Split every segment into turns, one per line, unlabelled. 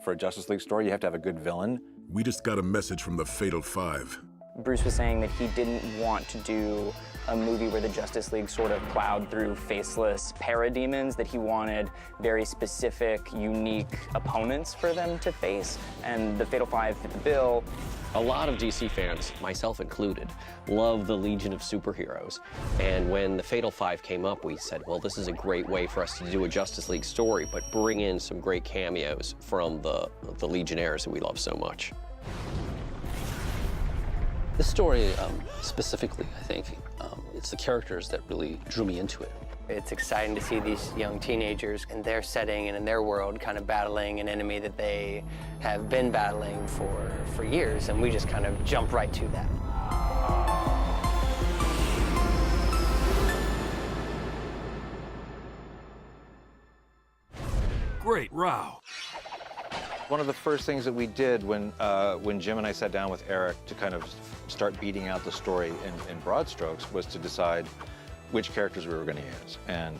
For a Justice League story, you have to have a good villain.
We just got a message from the Fatal Five.
Bruce was saying that he didn't want to do a movie where the Justice League sort of plowed through faceless parademons, that he wanted very specific, unique opponents for them to face, and the Fatal Five fit the bill.
A lot of DC fans, myself included, love the Legion of Superheroes. And when the Fatal Five came up, we said, well, this is a great way for us to do a Justice League story, but bring in some great cameos from the Legionnaires that we love so much.
This story, specifically, I think, it's the characters that really drew me into it.
It's exciting to see these young teenagers in their setting and in their world kind of battling an enemy that they have been battling for years, and we just kind of jump right to that.
Great row.
One of the first things that we did when Jim and I sat down with Eric to kind of start beating out the story in broad strokes was to decide which characters we were going to use. And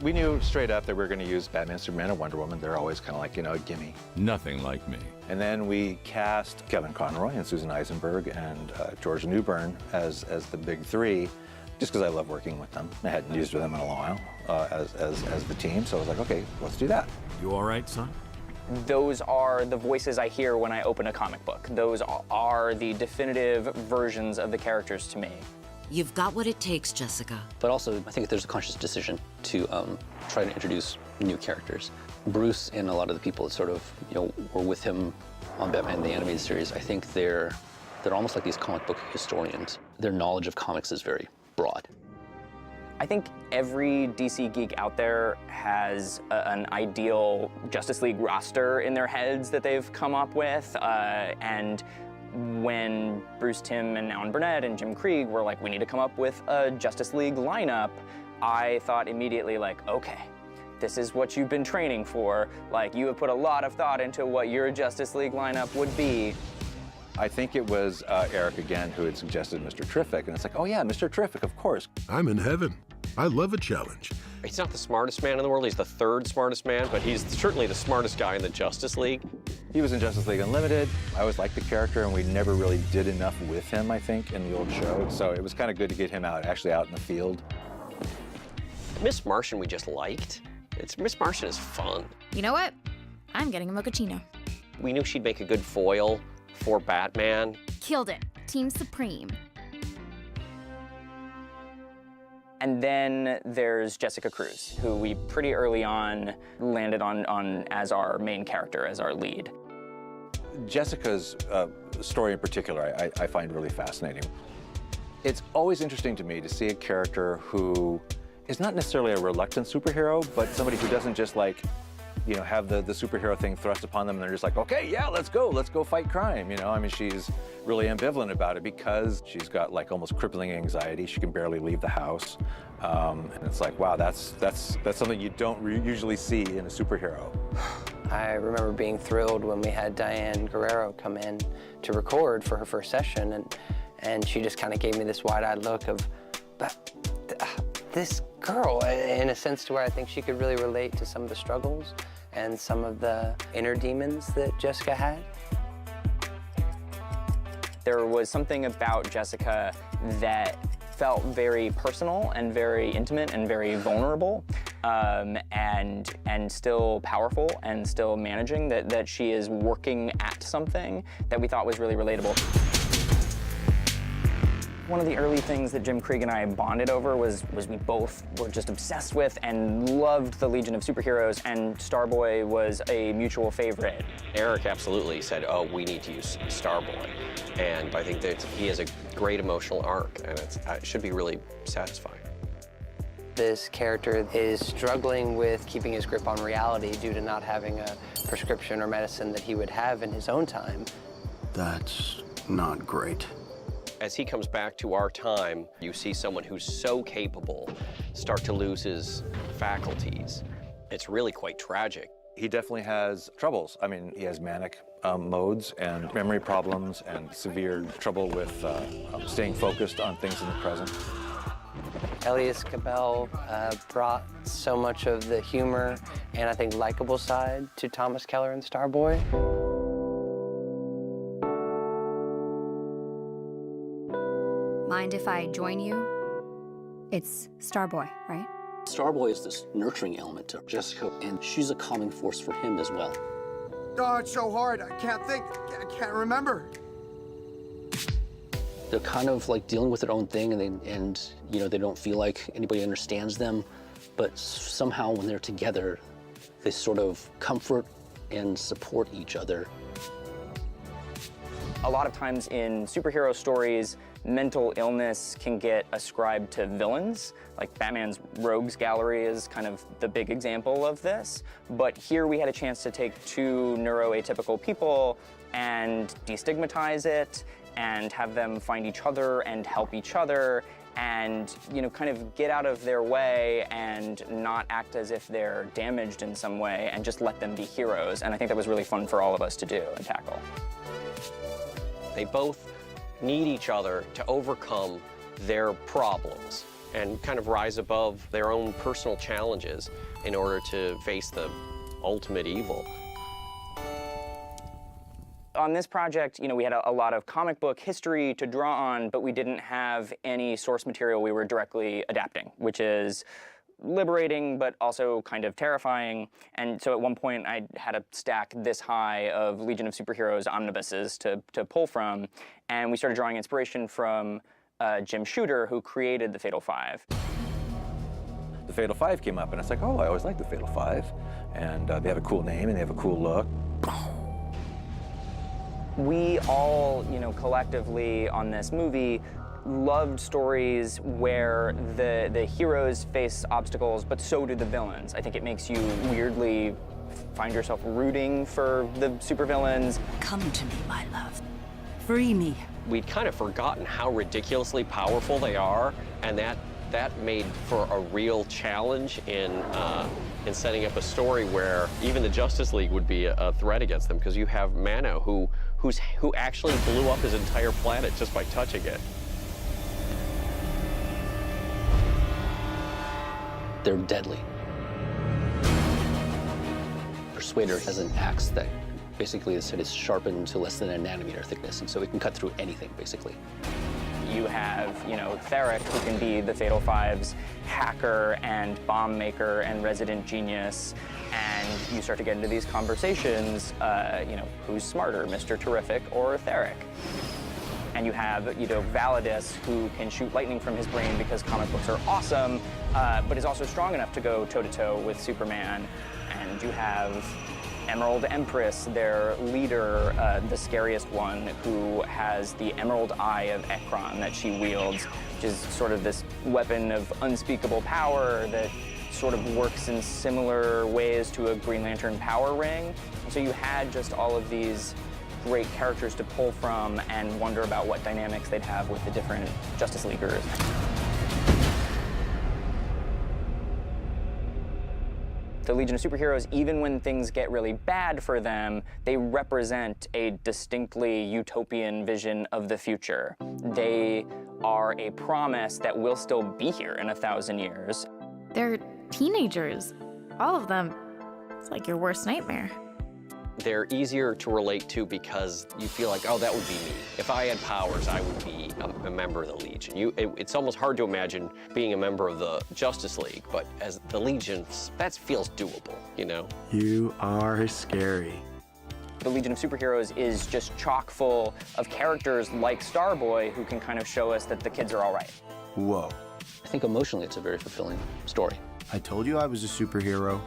we knew straight up that we were going to use Batman, Superman, and Wonder Woman. They're always kind of like, you know, a gimme.
Nothing like me.
And then we cast Kevin Conroy and Susan Eisenberg and George Newbern as the big three, just because I love working with them. I hadn't used them in a while as the team, so I was like, okay, let's do that.
You all right, son?
Those are the voices I hear when I open a comic book. Those are the definitive versions of the characters to me.
You've got what it takes, Jessica.
But also, I think there's a conscious decision to try to introduce new characters. Bruce and a lot of the people that sort of, you know, were with him on Batman the Animated Series, I think they're almost like these comic book historians. Their knowledge of comics is very broad.
I think every DC geek out there has an ideal Justice League roster in their heads that they've come up with, and when Bruce Timm and Alan Burnett and Jim Krieg were like, we need to come up with a Justice League lineup, I thought immediately, like, okay, this is what you've been training for. Like, you have put a lot of thought into what your Justice League lineup would be.
I think it was Eric again who had suggested Mr. Terrific, and it's like, oh yeah, Mr. Terrific, of course.
I'm in heaven. I love a challenge.
He's not the smartest man in the world, he's the third smartest man, but he's certainly the smartest guy in the Justice League.
He was in Justice League Unlimited. I always liked the character, and we never really did enough with him, I think, in the old show. So it was kind of good to get him actually out in the field.
Miss Martian we just liked. Miss Martian is fun.
You know what? I'm getting a mochaccino.
We knew she'd make a good foil for Batman.
Killed it. Team Supreme.
And then there's Jessica Cruz, who we pretty early on landed on as our main character, as our lead.
Jessica's story in particular I find really fascinating. It's always interesting to me to see a character who is not necessarily a reluctant superhero, but somebody who doesn't just like, you know, have the superhero thing thrust upon them and they're just like, okay, yeah, let's go fight crime, you know? I mean, she's really ambivalent about it because she's got like almost crippling anxiety. She can barely leave the house. And it's like, wow, that's something you don't usually see in a superhero.
I remember being thrilled when we had Diane Guerrero come in to record for her first session, and she just kind of gave me this wide-eyed look of, this girl, in a sense to where I think she could really relate to some of the struggles and some of the inner demons that Jessica had.
There was something about Jessica that felt very personal and very intimate and very vulnerable, and still powerful and still managing, that she is working at something that we thought was really relatable. One of the early things that Jim Krieg and I bonded over was we both were just obsessed with and loved the Legion of Superheroes, and Starboy was a mutual favorite.
Eric absolutely said, oh, we need to use Starboy. And I think that he has a great emotional arc, and it should be really satisfying.
This character is struggling with keeping his grip on reality due to not having a prescription or medicine that he would have in his own time.
That's not great.
As he comes back to our time, you see someone who's so capable start to lose his faculties. It's really quite tragic.
He definitely has troubles. I mean, he has manic modes and memory problems and severe trouble with staying focused on things in the present.
Elias Cabell brought so much of the humor and I think likable side to Thomas Keller and Starboy.
Mind if I join you? It's Starboy, right?
Starboy is this nurturing element to Jessica, and she's a calming force for him as well.
Oh, it's so hard. I can't think. I can't remember.
They're kind of like dealing with their own thing, and you know, they don't feel like anybody understands them. But somehow, when they're together, they sort of comfort and support each other.
A lot of times in superhero stories, mental illness can get ascribed to villains. Like Batman's Rogues Gallery is kind of the big example of this. But here we had a chance to take two neuroatypical people and destigmatize it and have them find each other and help each other and, you know, kind of get out of their way and not act as if they're damaged in some way and just let them be heroes. And I think that was really fun for all of us to do and tackle.
They both need each other to overcome their problems and kind of rise above their own personal challenges in order to face the ultimate evil.
On this project, you know, we had a lot of comic book history to draw on, but we didn't have any source material we were directly adapting, which is liberating, but also kind of terrifying. And so at one point, I had a stack this high of Legion of Superheroes omnibuses to pull from, and we started drawing inspiration from Jim Shooter, who created the Fatal Five.
The Fatal Five came up, and it's like, oh, I always liked the Fatal Five. And they have a cool name, and they have a cool look.
We all, you know, collectively on this movie loved stories where the heroes face obstacles, but so do the villains. I think it makes you weirdly find yourself rooting for the supervillains.
Come to me, my love. Free me.
We'd kind of forgotten how ridiculously powerful they are, and that made for a real challenge in setting up a story where even the Justice League would be a threat against them, because you have Mano, who actually blew up his entire planet just by touching it.
They're deadly. Persuader has an axe that basically is sharpened to less than a nanometer thickness, and so it can cut through anything, basically.
You have, you know, Tharok, who can be the Fatal Five's hacker and bomb maker and resident genius, and you start to get into these conversations, you know, who's smarter, Mr. Terrific or Tharok? And you have, you know, Validus, who can shoot lightning from his brain because comic books are awesome, but is also strong enough to go toe-to-toe with Superman. And you have Emerald Empress, their leader, the scariest one, who has the Emerald Eye of Ekron that she wields, which is sort of this weapon of unspeakable power that sort of works in similar ways to a Green Lantern power ring. And so you had just all of these great characters to pull from and wonder about what dynamics they'd have with the different Justice Leaguers. The Legion of Superheroes, even when things get really bad for them, they represent a distinctly utopian vision of the future. They are a promise that we'll still be here in 1,000 years.
They're teenagers. All of them. It's like your worst nightmare.
They're easier to relate to because you feel like, oh, that would be me. If I had powers, I would be a member of the Legion. It's almost hard to imagine being a member of the Justice League, but as the Legion, that feels doable, you know?
You are scary.
The Legion of Superheroes is just chock full of characters like Starboy who can kind of show us that the kids are all right.
Whoa.
I think emotionally it's a very fulfilling story.
I told you I was a superhero.